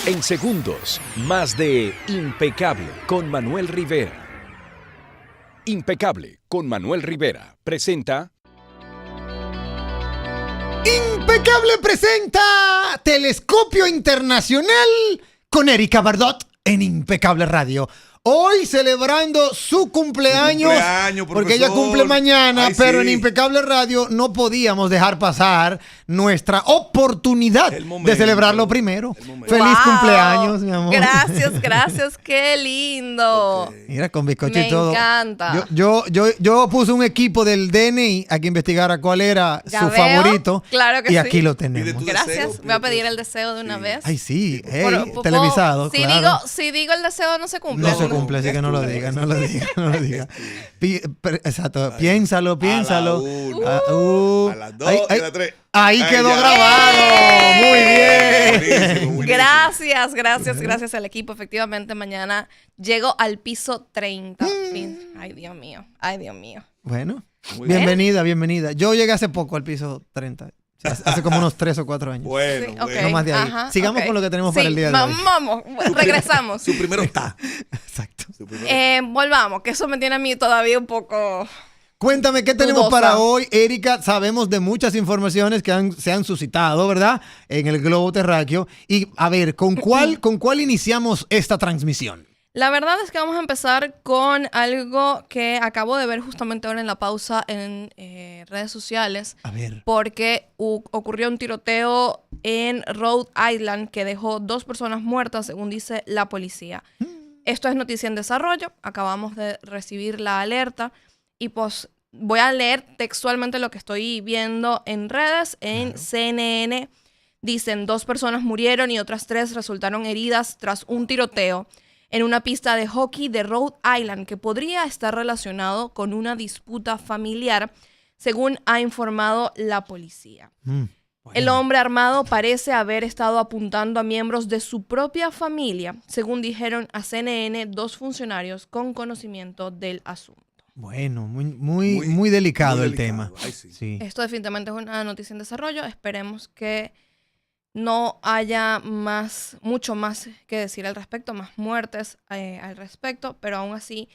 En segundos, más de Impecable con Manuel Rivera. Impecable con Manuel Rivera presenta... Impecable presenta Telescopio Internacional con Erika Bardot en Impecable Radio. Hoy celebrando su cumpleaños, porque ella cumple mañana. Ay, pero sí, en Impecable Radio no podíamos dejar pasar nuestra oportunidad de celebrarlo primero. ¡Feliz cumpleaños, mi amor! Gracias, qué lindo. Okay. Mira, con bizcocho y todo. Me encanta. Yo puse un equipo del DNI a que investigara cuál era su favorito. Claro que y sí. Aquí lo tenemos. Gracias. Voy a pedir el deseo de una vez. Ay, sí. Hey, televisado, claro. Si digo el deseo, no se cumple. No se cumple, así que no lo diga. Exacto. Piénsalo. A las 2 y a las 3. Ahí quedó grabado. Muy bien. Buenísimo. Gracias al equipo. Efectivamente, mañana llego al piso 30. Ay, Dios mío. Bueno, Muy bienvenida. Yo llegué hace poco al piso 30. Hace como unos 3 o 4 años. Bueno, sí, okay. No más de ahí. Sigamos con lo que tenemos para el día de hoy. Vamos, regresamos. Su primero está. Exacto. Volvamos, que eso me tiene a mí todavía un poco... Cuéntame, ¿qué tenemos para hoy, Erika? Sabemos de muchas informaciones que se han suscitado, ¿verdad? En el globo terráqueo. Y, a ver, ¿con cuál iniciamos esta transmisión? La verdad es que vamos a empezar con algo que acabo de ver justamente ahora en la pausa en redes sociales. A ver. Porque ocurrió un tiroteo en Rhode Island que dejó 2 personas muertas, según dice la policía. Esto es noticia en desarrollo. Acabamos de recibir la alerta. Y pues voy a leer textualmente lo que estoy viendo en redes. En CNN dicen 2 personas murieron y otras 3 resultaron heridas tras un tiroteo en una pista de hockey de Rhode Island que podría estar relacionado con una disputa familiar, según ha informado la policía. Bueno. El hombre armado parece haber estado apuntando a miembros de su propia familia, según dijeron a CNN 2 funcionarios con conocimiento del asunto. Bueno, muy delicado el tema. Ay, sí. Sí. Esto definitivamente es una noticia en desarrollo. Esperemos que no haya mucho más que decir al respecto, más muertes al respecto, pero aún así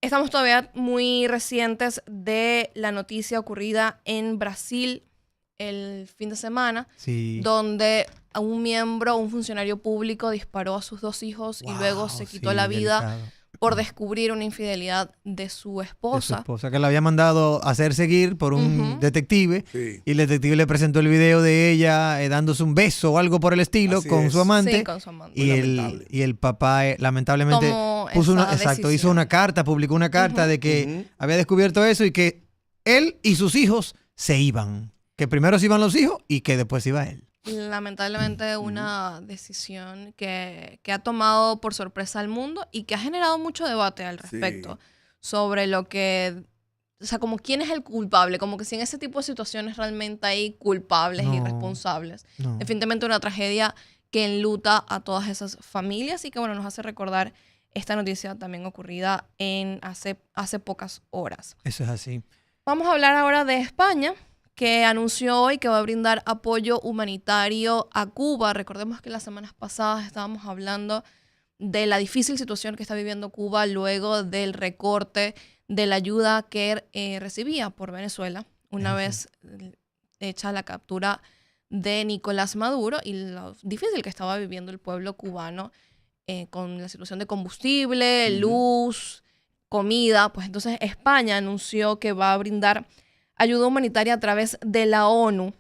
estamos todavía muy recientes de la noticia ocurrida en Brasil el fin de semana, donde un funcionario público disparó a sus 2 hijos y luego se quitó la vida por descubrir una infidelidad de su esposa. Que la había mandado a hacer seguir por un detective. Sí. Y el detective le presentó el video de ella dándose un beso o algo por el estilo con su amante. Sí, con su amante. Y el papá lamentablemente hizo una carta, publicó una carta de que había descubierto eso y que él y sus hijos se iban. Que primero se iban los hijos y que después iba él. Lamentablemente una decisión que ha tomado por sorpresa al mundo y que ha generado mucho debate al respecto sobre lo que, o sea, como quién es el culpable, como que si en ese tipo de situaciones realmente hay culpables y responsables. Definitivamente una tragedia que enluta a todas esas familias y que, bueno, nos hace recordar esta noticia también ocurrida hace pocas horas. Eso es así. Vamos a hablar ahora de España, que anunció hoy que va a brindar apoyo humanitario a Cuba. Recordemos que las semanas pasadas estábamos hablando de la difícil situación que está viviendo Cuba luego del recorte de la ayuda que recibía por Venezuela una vez hecha la captura de Nicolás Maduro y lo difícil que estaba viviendo el pueblo cubano con la situación de combustible, luz, comida. Pues entonces España anunció que va a brindar ayuda humanitaria a través de la ONU.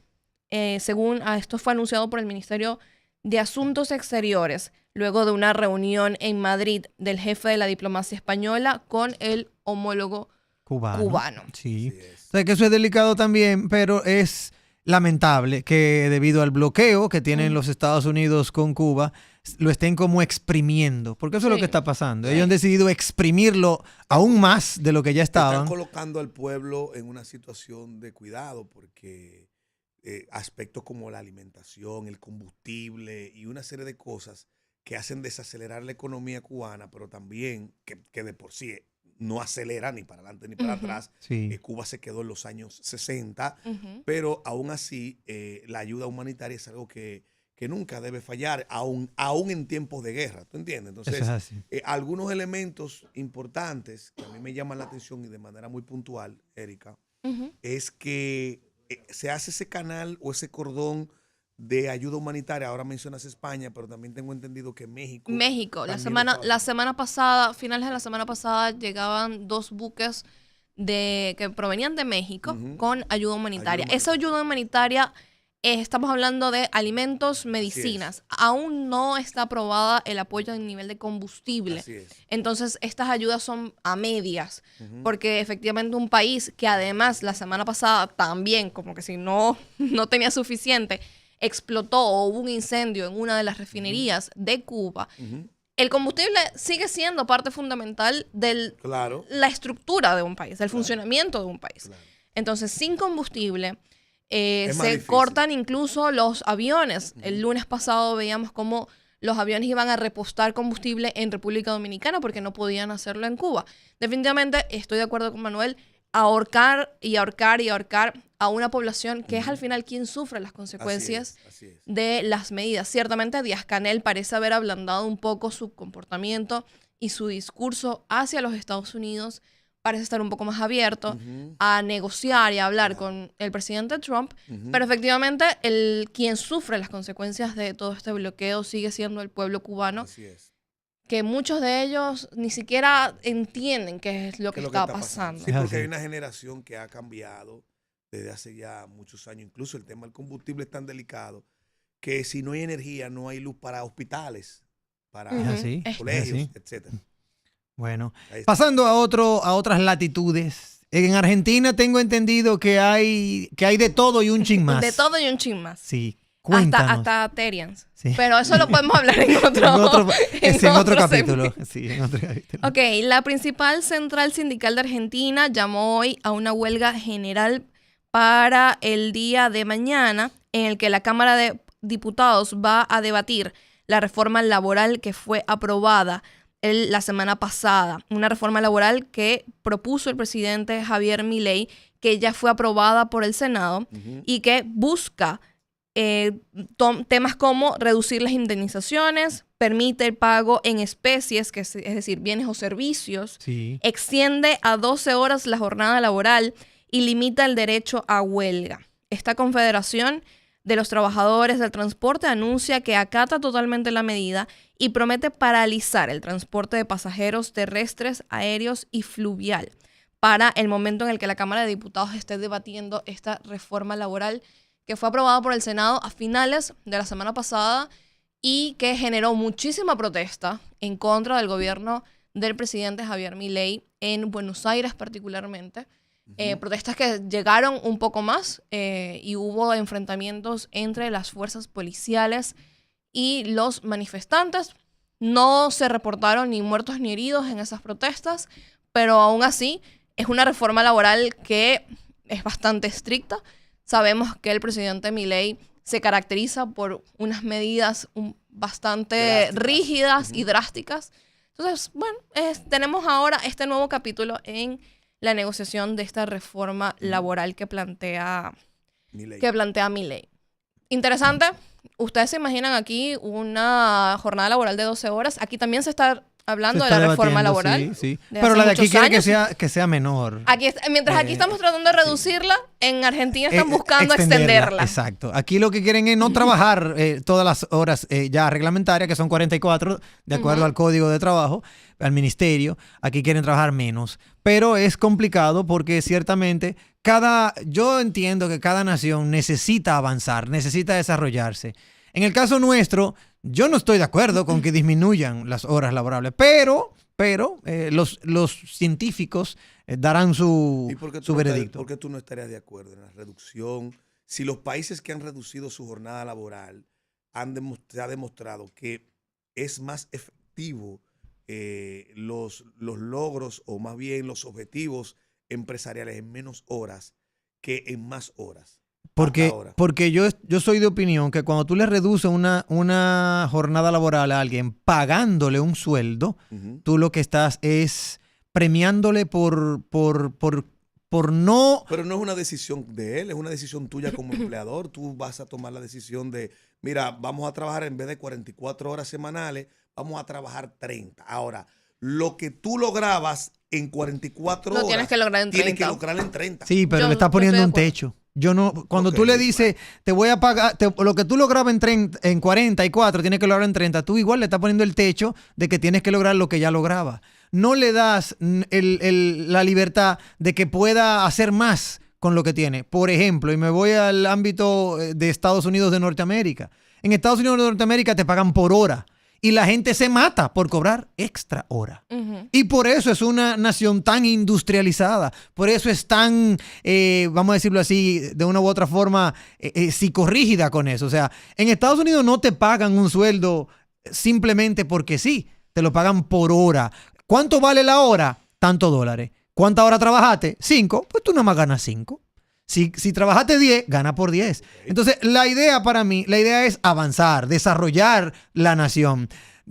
Según esto fue anunciado por el Ministerio de Asuntos Exteriores, luego de una reunión en Madrid del jefe de la diplomacia española con el homólogo cubano. Sí. O sea, que eso es delicado también, pero es lamentable que debido al bloqueo que tienen los Estados Unidos con Cuba, lo estén como exprimiendo, porque eso es lo que está pasando. Ellos han decidido exprimirlo aún más de lo que ya estaban. Están colocando al pueblo en una situación de cuidado porque aspectos como la alimentación, el combustible y una serie de cosas que hacen desacelerar la economía cubana, pero también que de por sí no acelera ni para adelante ni para atrás. Cuba se quedó en los años 60, pero aún así la ayuda humanitaria es algo que que nunca debe fallar, aún en tiempos de guerra, ¿tú entiendes? Entonces, Eso es así. algunos elementos importantes que a mí me llaman la atención y de manera muy puntual, Erika, es que se hace ese canal o ese cordón de ayuda humanitaria. Ahora mencionas España, pero también tengo entendido que México. La semana pasada, finales de la semana pasada, llegaban 2 buques que provenían de México con ayuda humanitaria. Esa ayuda humanitaria, estamos hablando de alimentos, medicinas. Aún no está aprobada el apoyo en nivel de combustible. Así es. Entonces, estas ayudas son a medias, porque efectivamente un país que además la semana pasada también, como que si no tenía suficiente, explotó o hubo un incendio en una de las refinerías de Cuba. El combustible sigue siendo parte fundamental de la estructura de un país, del funcionamiento de un país. Entonces, sin combustible, se cortan incluso los aviones. El lunes pasado veíamos cómo los aviones iban a repostar combustible en República Dominicana porque no podían hacerlo en Cuba. Definitivamente, estoy de acuerdo con Manuel, ahorcar a una población que es al final quien sufre las consecuencias de las medidas. Ciertamente Díaz-Canel parece haber ablandado un poco su comportamiento y su discurso hacia los Estados Unidos. Parece estar un poco más abierto a negociar y a hablar con el presidente Trump, pero efectivamente quien sufre las consecuencias de todo este bloqueo sigue siendo el pueblo cubano. Así es. Que muchos de ellos ni siquiera entienden qué es lo que está pasando. Sí, porque hay una generación que ha cambiado desde hace ya muchos años. Incluso el tema del combustible es tan delicado que si no hay energía, no hay luz para hospitales, para colegios, etcétera. Bueno, pasando a otras latitudes. En Argentina tengo entendido que hay de todo y un chin más. De todo y un chin más. Sí. Cuéntanos. Hasta Terians. Sí. Pero eso lo podemos hablar en otro capítulo. Sí, en otro capítulo. Ok, la principal central sindical de Argentina llamó hoy a una huelga general para el día de mañana, en el que la Cámara de Diputados va a debatir la reforma laboral que fue aprobada la semana pasada. Una reforma laboral que propuso el presidente Javier Milei, que ya fue aprobada por el Senado y que busca temas como reducir las indemnizaciones, permite el pago en especies, es decir, bienes o servicios, extiende a 12 horas la jornada laboral y limita el derecho a huelga. Esta confederación de los trabajadores del transporte anuncia que acata totalmente la medida y promete paralizar el transporte de pasajeros terrestres, aéreos y fluvial para el momento en el que la Cámara de Diputados esté debatiendo esta reforma laboral que fue aprobada por el Senado a finales de la semana pasada y que generó muchísima protesta en contra del gobierno del presidente Javier Milei en Buenos Aires particularmente. Protestas que llegaron un poco más y hubo enfrentamientos entre las fuerzas policiales y los manifestantes. No se reportaron ni muertos ni heridos en esas protestas, pero aún así es una reforma laboral que es bastante estricta. Sabemos que el presidente Milei se caracteriza por unas medidas bastante rígidas y drásticas. Entonces, bueno, tenemos ahora este nuevo capítulo en la negociación de esta reforma laboral que plantea Milei. Interesante. Ustedes se imaginan aquí una jornada laboral de 12 horas. Aquí también se está hablando de la reforma laboral. Sí. Pero la de aquí quiere que sea menor. Mientras aquí estamos tratando de reducirla, en Argentina están buscando extenderla. Exacto. Aquí lo que quieren es no trabajar todas las horas ya reglamentarias, que son 44, de acuerdo al Código de Trabajo, al Ministerio. Aquí quieren trabajar menos. Pero es complicado porque ciertamente yo entiendo que cada nación necesita avanzar, necesita desarrollarse. En el caso nuestro, yo no estoy de acuerdo con que disminuyan las horas laborables, pero los científicos darán su veredicto. ¿Por qué tú no estarías de acuerdo en la reducción? Si los países que han reducido su jornada laboral se ha demostrado que es más efectivo los logros o más bien los objetivos empresariales en menos horas que en más horas. Porque yo soy de opinión que cuando tú le reduces una jornada laboral a alguien pagándole un sueldo, tú lo que estás es premiándole por no... Pero no es una decisión de él, es una decisión tuya como empleador. Tú vas a tomar la decisión de mira, vamos a trabajar en vez de 44 horas semanales, vamos a trabajar 30. Ahora, lo que tú lograbas en 44 horas, tienes que lograr en 30. Tienes que lograrlo en 30. Sí, pero le estás poniendo un techo. Yo no, cuando tú le dices, te voy a pagar, lo que tú lograbas en 44, tienes que lograr en 30, tú igual le estás poniendo el techo de que tienes que lograr lo que ya lograba. No le das la libertad de que pueda hacer más con lo que tiene. Por ejemplo, y me voy al ámbito de Estados Unidos de Norteamérica. En Estados Unidos de Norteamérica te pagan por hora. Y la gente se mata por cobrar extra hora. Y por eso es una nación tan industrializada. Por eso es tan, vamos a decirlo así, de una u otra forma, psicorrígida con eso. O sea, en Estados Unidos no te pagan un sueldo simplemente porque sí. Te lo pagan por hora. ¿Cuánto vale la hora? Tantos dólares. ¿Cuántas horas trabajaste? 5. Pues tú nada más ganas 5. Si trabajaste 10, gana por 10. Entonces, la idea para mí, es avanzar, desarrollar la nación.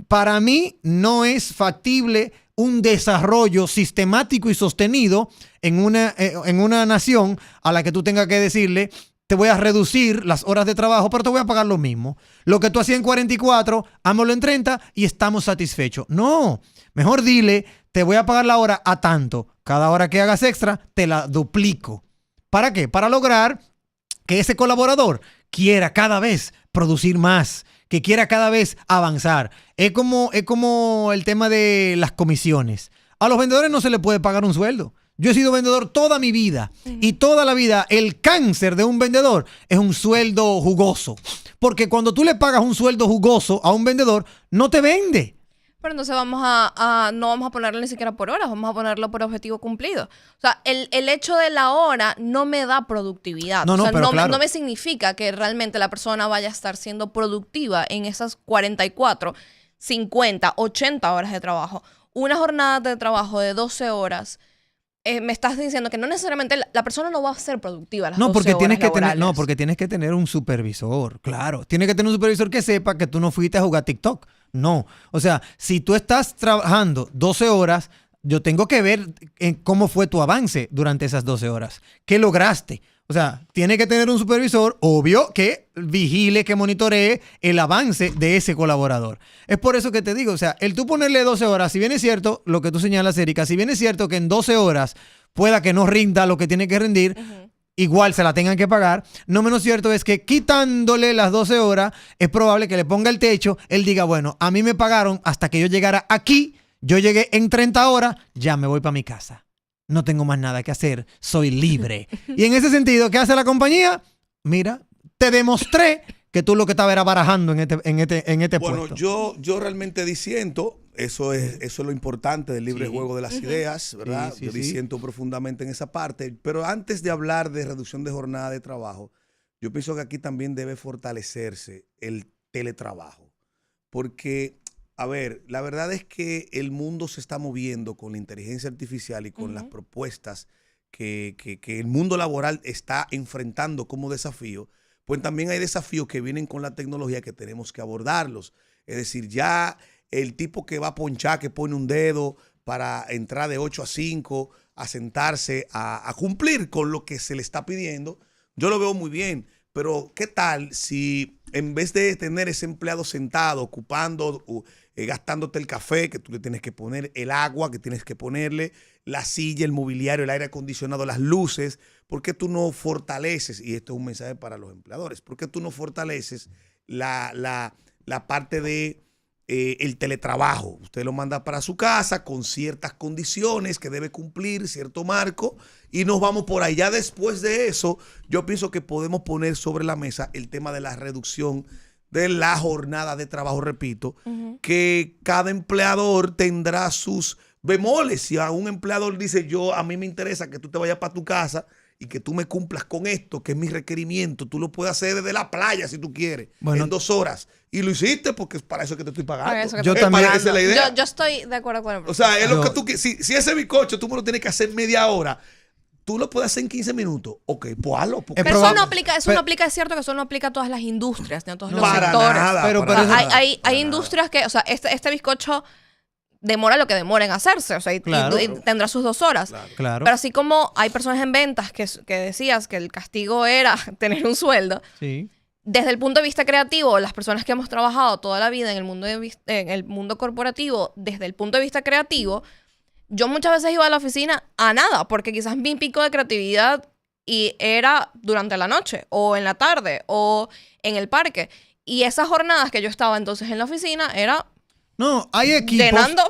Para mí no es factible un desarrollo sistemático y sostenido en una nación a la que tú tengas que decirle, te voy a reducir las horas de trabajo, pero te voy a pagar lo mismo. Lo que tú hacías en 44, hámoslo en 30 y estamos satisfechos. No, mejor dile, te voy a pagar la hora a tanto. Cada hora que hagas extra, te la duplico. ¿Para qué? Para lograr que ese colaborador quiera cada vez producir más, que quiera cada vez avanzar. Es como el tema de las comisiones. A los vendedores no se les puede pagar un sueldo. Yo he sido vendedor toda mi vida y toda la vida el cáncer de un vendedor es un sueldo jugoso. Porque cuando tú le pagas un sueldo jugoso a un vendedor, no te vende. Pero entonces no vamos a ponerlo ni siquiera por horas, vamos a ponerlo por objetivo cumplido. O sea, el hecho de la hora no me da productividad. No, pero claro. No me significa que realmente la persona vaya a estar siendo productiva en esas 44, 50, 80 horas de trabajo. Una jornada de trabajo de 12 horas, me estás diciendo que no necesariamente la persona no va a ser productiva las 12 porque horas laborales. porque tienes que tener un supervisor, claro. Tienes que tener un supervisor que sepa que tú no fuiste a jugar TikTok. No. O sea, si tú estás trabajando 12 horas, yo tengo que ver cómo fue tu avance durante esas 12 horas. ¿Qué lograste? O sea, tiene que tener un supervisor, obvio, que vigile, que monitoree el avance de ese colaborador. Es por eso que te digo, o sea, el tú ponerle 12 horas, si bien es cierto, lo que tú señalas, Erika, si bien es cierto que en 12 horas pueda que no rinda lo que tiene que rendir, igual se la tengan que pagar. No menos cierto es que quitándole las 12 horas, es probable que le ponga el techo, él diga, bueno, a mí me pagaron hasta que yo llegara aquí, yo llegué en 30 horas, ya me voy para mi casa. No tengo más nada que hacer, soy libre. Y en ese sentido, ¿qué hace la compañía? Mira, te demostré que tú lo que estabas era barajando en este bueno, puesto. Yo realmente disiento. Eso es lo importante del libre juego de las ideas, ¿verdad? Yo disiento profundamente en esa parte. Pero antes de hablar de reducción de jornada de trabajo, yo pienso que aquí también debe fortalecerse el teletrabajo. Porque, a ver, la verdad es que el mundo se está moviendo con la inteligencia artificial y con las propuestas que el mundo laboral está enfrentando como desafío. Pues también hay desafíos que vienen con la tecnología que tenemos que abordarlos. Es decir, ya el tipo que va a ponchar, que pone un dedo para entrar de 8 a 5, a sentarse, a cumplir con lo que se le está pidiendo, yo lo veo muy bien. Pero, ¿qué tal si en vez de tener ese empleado sentado, ocupando, gastándote el café, que tú le tienes que poner el agua, que tienes que ponerle la silla, el mobiliario, el aire acondicionado, las luces, ¿por qué tú no fortaleces, y esto es un mensaje para los empleadores, por qué tú no fortaleces la parte de el teletrabajo? Usted lo manda para su casa con ciertas condiciones que debe cumplir, cierto marco, y nos vamos por ahí. Ya después de eso, yo pienso que podemos poner sobre la mesa el tema de la reducción de la jornada de trabajo. Repito, que cada empleador tendrá sus bemoles. Si a un empleador dice, a mí me interesa que tú te vayas para tu casa y que tú me cumplas con esto, que es mi requerimiento, tú lo puedes hacer desde la playa si tú quieres, en 2 horas. Y lo hiciste porque es para eso que te estoy pagando. Yo también. Esa es la idea. Yo estoy de acuerdo con el profesor. O sea, es lo que tú quieres. Si ese bizcocho tú me lo tienes que hacer media hora, tú lo puedes hacer en 15 minutos. Ok, pues hazlo. Pero eso no aplica, es cierto que eso no aplica a todas las industrias, ni a todos los sectores. Nada, pero hay industrias que, o sea, este bizcocho demora lo que demora en hacerse, o sea, y tendrá sus 2 horas. Claro. Pero así como hay personas en ventas que decías que el castigo era tener un sueldo, sí, desde el punto de vista creativo, las personas que hemos trabajado toda la vida en el mundo corporativo, desde el punto de vista creativo, yo muchas veces iba a la oficina a nada, porque quizás mi pico de creatividad era durante la noche, o en la tarde, o en el parque. Y esas jornadas que yo estaba entonces en la oficina era... No, hay equipos, llenando.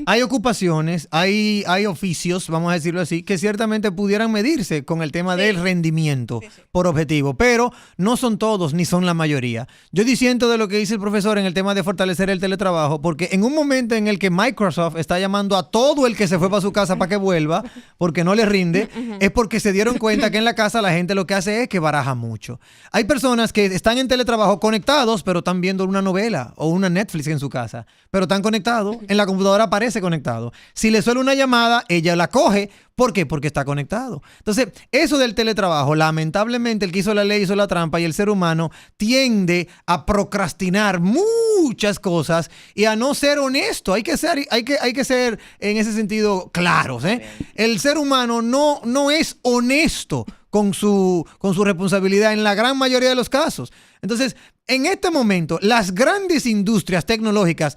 hay ocupaciones, hay oficios, vamos a decirlo así, que ciertamente pudieran medirse con el tema del rendimiento por objetivo, pero no son todos ni son la mayoría. Yo disiento de lo que dice el profesor en el tema de fortalecer el teletrabajo, porque en un momento en el que Microsoft está llamando a todo el que se fue para su casa para que vuelva, porque no le rinde, es porque se dieron cuenta que en la casa la gente lo que hace es que baraja mucho. Hay personas que están en teletrabajo conectados, pero están viendo una novela o una Netflix en su casa, pero están conectados, en la computadora aparece conectado. Si le suena una llamada, ella la coge. ¿Por qué? Porque está conectado. Entonces, eso del teletrabajo, lamentablemente el que hizo la ley hizo la trampa y el ser humano tiende a procrastinar muchas cosas y a no ser honesto. Hay que ser en ese sentido claros, ¿eh? El ser humano no es honesto con su responsabilidad en la gran mayoría de los casos. Entonces, en este momento, las grandes industrias tecnológicas,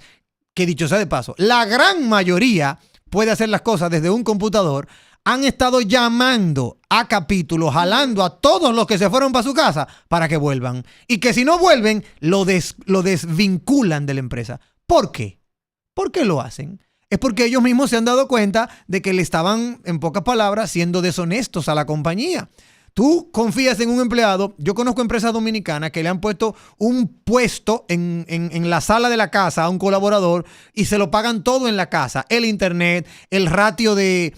que dicho sea de paso, la gran mayoría puede hacer las cosas desde un computador, han estado llamando a capítulos, jalando a todos los que se fueron para su casa para que vuelvan. Y que si no vuelven, lo desvinculan de la empresa. ¿Por qué? ¿Por qué lo hacen? Es porque ellos mismos se han dado cuenta de que le estaban, en pocas palabras, siendo deshonestos a la compañía. Tú confías en un empleado. Yo conozco empresas dominicanas que le han puesto un puesto en la sala de la casa a un colaborador y se lo pagan todo en la casa. El internet, el ratio de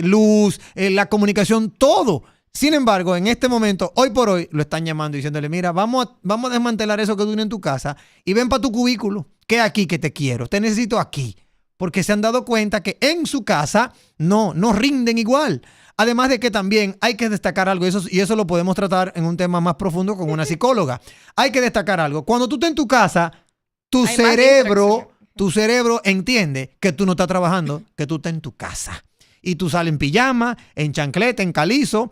luz, la comunicación, todo. Sin embargo, en este momento, hoy por hoy, lo están llamando y diciéndole, mira, vamos a desmantelar eso que tú tienes en tu casa y ven para tu cubículo, que aquí que te quiero, te necesito aquí. Porque se han dado cuenta que en su casa no rinden igual. Además de que también hay que destacar algo, y eso lo podemos tratar en un tema más profundo con una psicóloga. Hay que destacar algo. Cuando tú estás en tu casa, tu cerebro entiende que tú no estás trabajando, que tú estás en tu casa. Y tú sales en pijama, en chancleta, en calizo,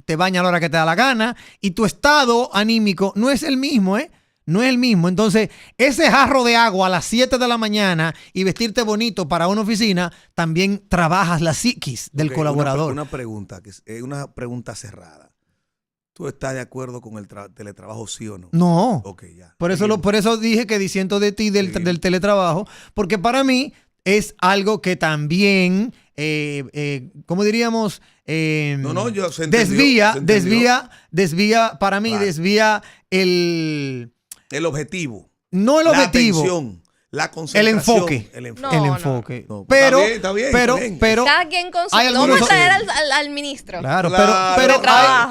te bañas a la hora que te da la gana y tu estado anímico no es el mismo, ¿eh? No es el mismo. Entonces, ese jarro de agua a las 7 de la mañana y vestirte bonito para una oficina, también trabajas la psiquis del colaborador. Una pregunta, que es una pregunta cerrada. ¿Tú estás de acuerdo con el teletrabajo, sí o no? No. Ok, ya. Por eso dije que disiento de ti del teletrabajo, porque para mí es algo que también, ¿cómo diríamos? Yo se entendió, desvía, para mí, claro. Desvía el objetivo. No el objetivo. La atención, la concentración. El enfoque. No, pero, está bien. Cada quien con su... Vamos a traer al ministro. Claro,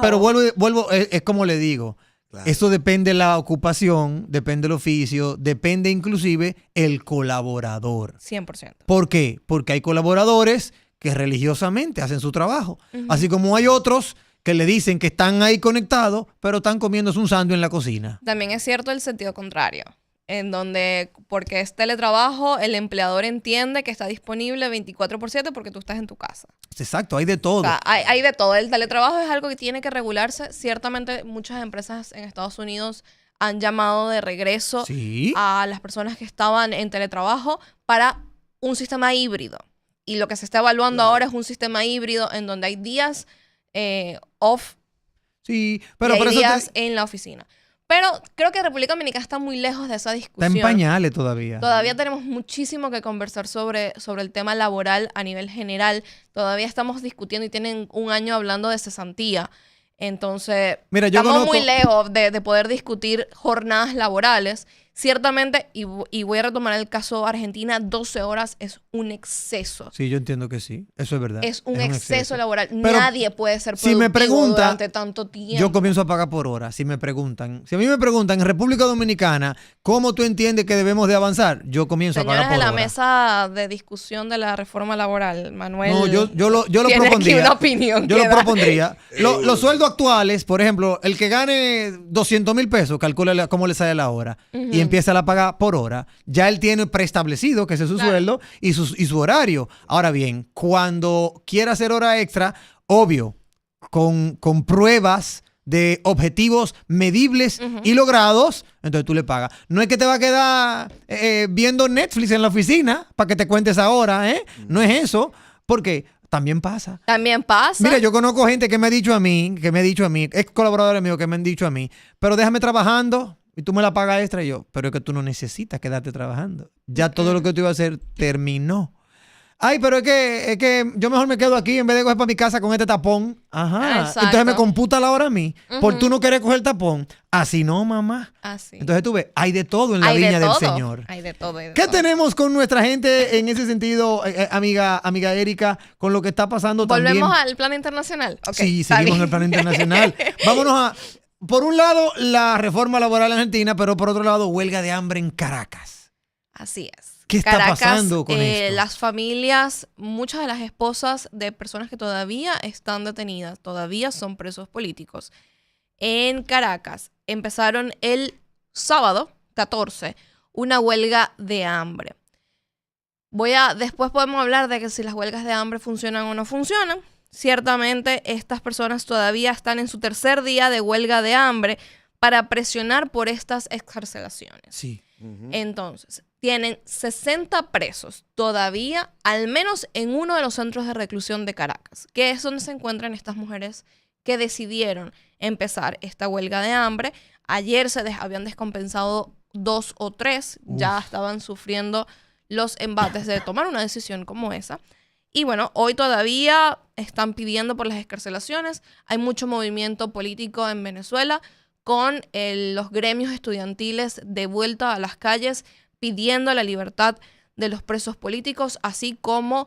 pero vuelvo, es como le digo. Claro. Eso depende de la ocupación, depende del oficio, depende inclusive el colaborador. 100%. ¿Por qué? Porque hay colaboradores que religiosamente hacen su trabajo. Así como hay otros que le dicen que están ahí conectados, pero están comiéndose un sándwich en la cocina. También es cierto el sentido contrario, en donde, porque es teletrabajo, el empleador entiende que está disponible 24/7 porque tú estás en tu casa. Exacto, hay de todo. O sea, hay de todo. El teletrabajo es algo que tiene que regularse. Ciertamente, muchas empresas en Estados Unidos han llamado de regreso a las personas que estaban en teletrabajo para un sistema híbrido. Y lo que se está evaluando ahora es un sistema híbrido en donde hay días off y hay días en la oficina. Pero creo que República Dominicana está muy lejos de esa discusión. Está en pañales todavía. Todavía tenemos muchísimo que conversar sobre el tema laboral a nivel general. Todavía estamos discutiendo y tienen un año hablando de cesantía. Entonces, estamos muy lejos de poder discutir jornadas laborales. Ciertamente, y voy a retomar el caso Argentina, 12 horas es un exceso. Sí, yo entiendo que sí. Eso es verdad. Es un exceso laboral. Pero nadie puede ser productivo durante tanto tiempo. Yo comienzo a pagar por hora. Si a mí me preguntan en República Dominicana, ¿cómo tú entiendes que debemos de avanzar? Yo comienzo a pagar por hora. Señores de la mesa de discusión de la reforma laboral, Manuel. No, yo lo propondría. Aquí una opinión yo lo propondría. Los sueldos actuales, por ejemplo, el que gane 200,000 pesos, calcula cómo le sale la hora y empieza a pagar por hora. Ya él tiene preestablecido que ese es su sueldo y su horario. Ahora bien, cuando quiera hacer hora extra, obvio, con pruebas de objetivos medibles y logrados, entonces tú le pagas. No es que te va a quedar viendo Netflix en la oficina para que te cuentes ahora, ¿eh? No es eso, porque también pasa. También pasa. Mira, yo conozco gente que me ha dicho a mí, ex colaboradores míos que me han dicho a mí, pero déjame trabajando y tú me la pagas extra. Y yo, pero es que tú no necesitas quedarte trabajando. Ya todo lo que tú ibas a hacer terminó. Ay, pero es que yo mejor me quedo aquí en vez de coger para mi casa con este tapón. Ajá. Exacto. Entonces me computa la hora a mí. Por tú no querer coger el tapón. Así no, mamá. Así. Entonces tú ves, hay de todo en la viña del Señor. Hay de todo. ¿Qué tenemos con nuestra gente en ese sentido, amiga Erika, con lo que está pasando también? ¿Volvemos al plano internacional? Okay, sí, seguimos en el plano internacional. Vámonos a, por un lado, la reforma laboral en Argentina, pero por otro lado, huelga de hambre en Caracas. Así es. ¿Qué está pasando con esto? Las familias, muchas de las esposas de personas que todavía están detenidas, todavía son presos políticos, en Caracas empezaron el sábado 14 una huelga de hambre. Después podemos hablar de que si las huelgas de hambre funcionan o no funcionan. Ciertamente estas personas todavía están en su tercer día de huelga de hambre para presionar por estas excarcelaciones. Sí. Entonces, tienen 60 presos todavía, al menos en uno de los centros de reclusión de Caracas, que es donde se encuentran estas mujeres que decidieron empezar esta huelga de hambre. Ayer se habían descompensado 2 o 3, ya estaban sufriendo los embates de tomar una decisión como esa. Y bueno, hoy todavía están pidiendo por las excarcelaciones. Hay mucho movimiento político en Venezuela con los gremios estudiantiles de vuelta a las calles pidiendo la libertad de los presos políticos, así como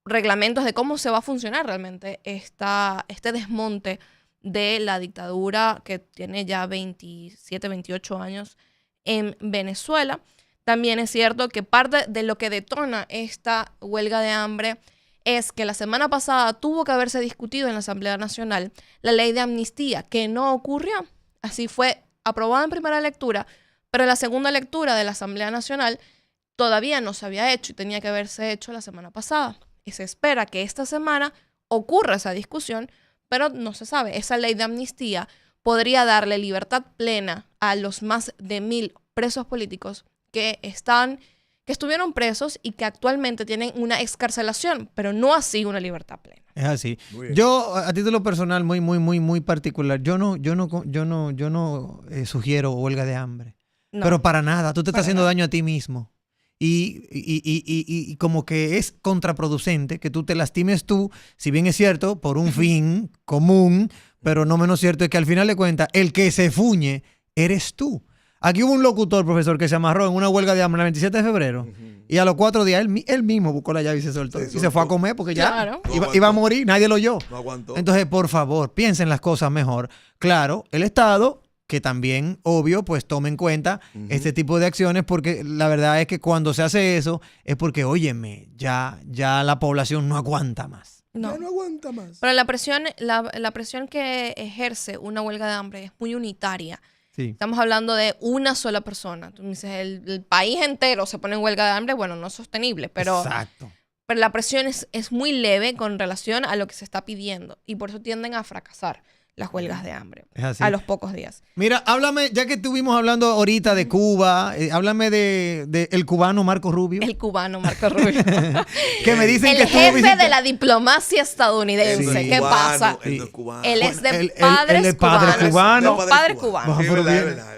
reglamentos de cómo se va a funcionar realmente este desmonte de la dictadura que tiene ya 27, 28 años en Venezuela. También es cierto que parte de lo que detona esta huelga de hambre es que la semana pasada tuvo que haberse discutido en la Asamblea Nacional la ley de amnistía, que no ocurrió. Así fue aprobada en primera lectura, pero en la segunda lectura de la Asamblea Nacional todavía no se había hecho y tenía que haberse hecho la semana pasada. Y se espera que esta semana ocurra esa discusión, pero no se sabe. Esa ley de amnistía podría darle libertad plena a los más de 1,000 presos políticos que estuvieron presos y que actualmente tienen una excarcelación, pero no así una libertad plena. Es así. Yo, a título personal, muy particular, yo no sugiero huelga de hambre. No. Pero para nada. Tú te estás haciendo daño a ti mismo. Y como que es contraproducente que tú te lastimes tú, si bien es cierto, por un fin común, pero no menos cierto es que al final de cuentas, el que se fuñe eres tú. Aquí hubo un locutor, profesor, que se amarró en una huelga de hambre el 27 de febrero y a los 4 días él mismo buscó la llave y se soltó. Y se fue a comer porque ya iba a morir, nadie lo oyó. No aguantó. Entonces, por favor, piensen las cosas mejor. Claro, el Estado, que también, obvio, pues tome en cuenta este tipo de acciones, porque la verdad es que cuando se hace eso es porque, óyeme, ya la población no aguanta más. No aguanta más. Pero la presión que ejerce una huelga de hambre es muy unitaria. Sí. Estamos hablando de una sola persona. Tú me dices, el país entero se pone en huelga de hambre, bueno, no es sostenible, pero, exacto. Pero la presión es muy leve con relación a lo que se está pidiendo y por eso tienden a fracasar las huelgas de hambre a los pocos días. Mira, háblame, ya que estuvimos hablando ahorita de Cuba, háblame de el cubano Marco Rubio. El cubano Marco Rubio. Que me dicen el que jefe de la diplomacia estadounidense. Sí. ¿Qué pasa? Él es de padres cubanos. Padre cubano.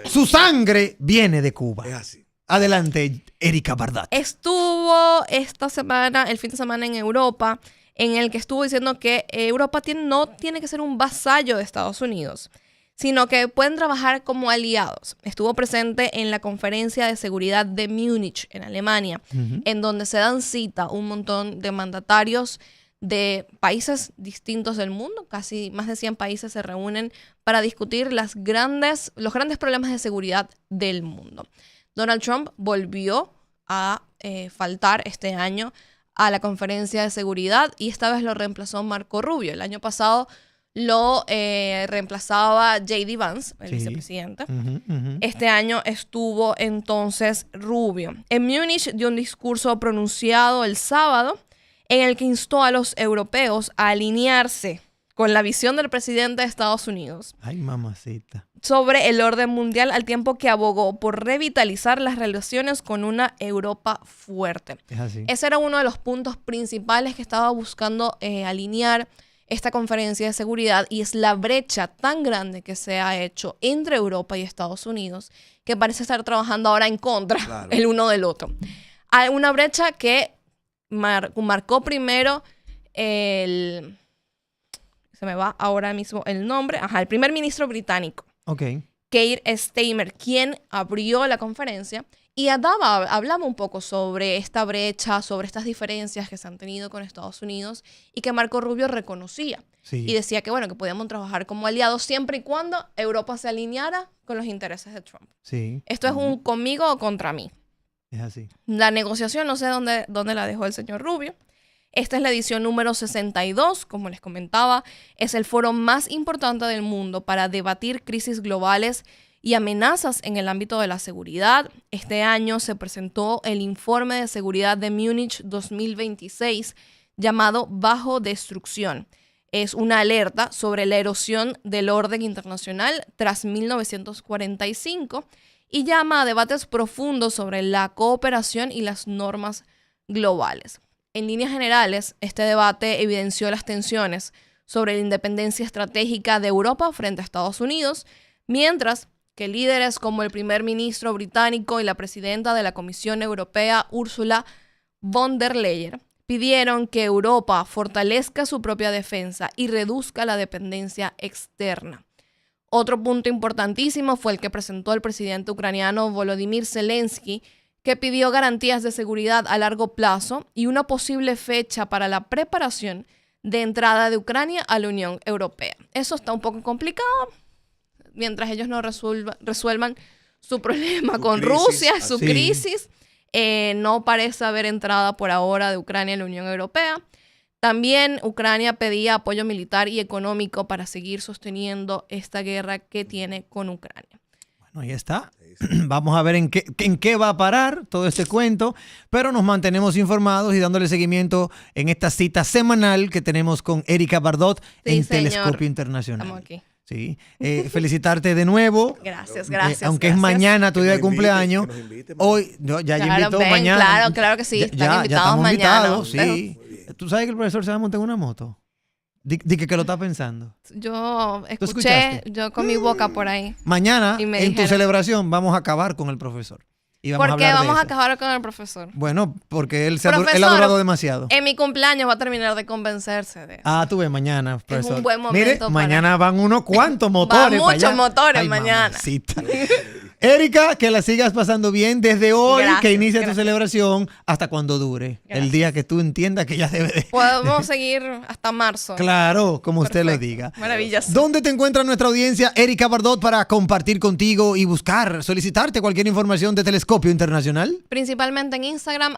Su sangre viene de Cuba. Es así. Adelante, Erika Bardat. Estuvo esta semana, el fin de semana en Europa, en el que estuvo diciendo que Europa no tiene que ser un vasallo de Estados Unidos, sino que pueden trabajar como aliados. Estuvo presente en la conferencia de seguridad de Múnich, en Alemania, en donde se dan cita un montón de mandatarios de países distintos del mundo. Casi más de 100 países se reúnen para discutir los grandes problemas de seguridad del mundo. Donald Trump volvió a faltar este año a la conferencia de seguridad y esta vez lo reemplazó Marco Rubio. El año pasado lo reemplazaba J.D. Vance, el vicepresidente. Este año estuvo entonces Rubio. En Múnich dio un discurso pronunciado el sábado en el que instó a los europeos a alinearse con la visión del presidente de Estados Unidos Ay, mamacita. sobre el orden mundial, al tiempo que abogó por revitalizar las relaciones con una Europa fuerte. Es así. Ese era uno de los puntos principales que estaba buscando alinear esta conferencia de seguridad, y es la brecha tan grande que se ha hecho entre Europa y Estados Unidos que parece estar trabajando ahora en contra el uno del otro. Hay una brecha que marcó primero se me va ahora mismo el nombre, el primer ministro británico, Ok. Keir Starmer, quien abrió la conferencia y hablaba un poco sobre esta brecha, sobre estas diferencias que se han tenido con Estados Unidos y que Marco Rubio reconocía. Sí. Y decía que, bueno, que podíamos trabajar como aliados siempre y cuando Europa se alineara con los intereses de Trump. Sí. Esto es un conmigo o contra mí. Es así. La negociación, no sé dónde la dejó el señor Rubio. Esta es la edición número 62, como les comentaba. Es el foro más importante del mundo para debatir crisis globales y amenazas en el ámbito de la seguridad. Este año se presentó el informe de seguridad de Múnich 2026, llamado Bajo Destrucción. Es una alerta sobre la erosión del orden internacional tras 1945 y llama a debates profundos sobre la cooperación y las normas globales. En líneas generales, este debate evidenció las tensiones sobre la independencia estratégica de Europa frente a Estados Unidos, mientras que líderes como el primer ministro británico y la presidenta de la Comisión Europea, Ursula von der Leyen, pidieron que Europa fortalezca su propia defensa y reduzca la dependencia externa. Otro punto importantísimo fue el que presentó el presidente ucraniano Volodymyr Zelensky, que pidió garantías de seguridad a largo plazo y una posible fecha para la preparación de entrada de Ucrania a la Unión Europea. Eso está un poco complicado, mientras ellos no resuelvan su problema con Rusia, su crisis. No parece haber entrada por ahora de Ucrania en la Unión Europea. También Ucrania pedía apoyo militar y económico para seguir sosteniendo esta guerra que tiene con Ucrania. Bueno, ahí está. Vamos a ver en qué va a parar todo este cuento, pero nos mantenemos informados y dándole seguimiento en esta cita semanal que tenemos con Erika Bardot en señor. Telescopio Internacional. Estamos aquí. Sí. Felicitarte de nuevo. Gracias. Aunque es mañana tu día de cumpleaños. Hoy, ya invito mañana. Claro que sí. Están invitados estamos mañana. invitados, sí. ¿Tú sabes que el profesor se va a montar en una moto? Di que lo está pensando. Yo escuché, escuchaste? yo con mi boca por ahí. Mañana, Y me en tu dijeron- celebración, vamos a acabar con el profesor. Y vamos a ¿Por qué hablar de vamos a eso. acabar con el profesor? Bueno, porque él ha Profesor, durado demasiado. En mi cumpleaños va a terminar de convencerse de eso. Ah, tú ves mañana, profesor. un buen momento Mire, para- mañana van unos cuantos motores. para muchos allá. motores Ay, mañana. mamacita. Erika, que la sigas pasando bien desde hoy, Gracias, que inicia tu gracias. celebración, hasta cuando dure. El Gracias. día que tú entiendas que ya debe de... Podemos seguir hasta marzo. Claro, como usted lo Perfecto. diga. Maravilloso. ¿Dónde te encuentra nuestra audiencia, Erika Bardot, para compartir contigo y solicitarte cualquier información de Telescopio Internacional? Principalmente en Instagram,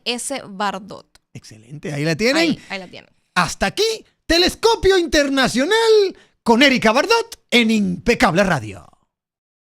@esbardot. Excelente, ahí la tienen. Ahí la tienen. Hasta aquí, Telescopio Internacional con Erika Bardot en Impecable Radio.